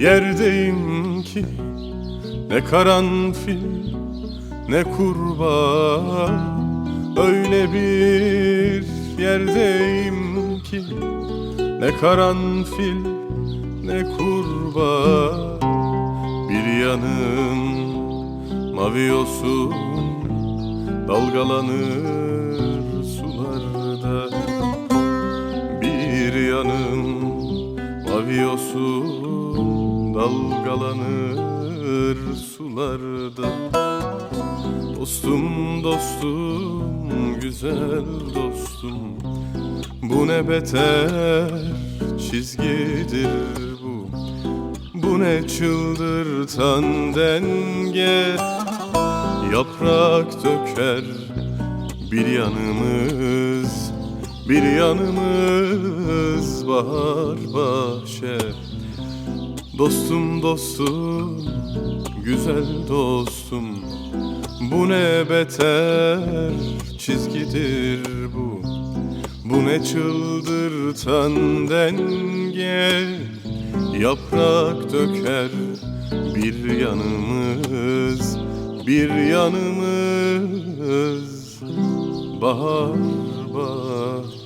yerdeyim ki ne karanfil ne kurbağa. Öyle bir yerdeyim ki ne karanfil ne kurbağa. Bir yanım mavi yosun dalgalanır sularda. Bir yanım mavi yosun dalgalanır sularda. Dostum dostum güzel dostum, bu ne beter çizgidir bu. Bu ne çıldırtan denge, yaprak döker bir yanımız, bir yanımız bahar bahçe. Dostum dostum güzel dostum, bu ne beter çizgidir bu. Bu ne çıldırtan denge, yaprak döker bir yanımız, bir yanımız bahar bahçe.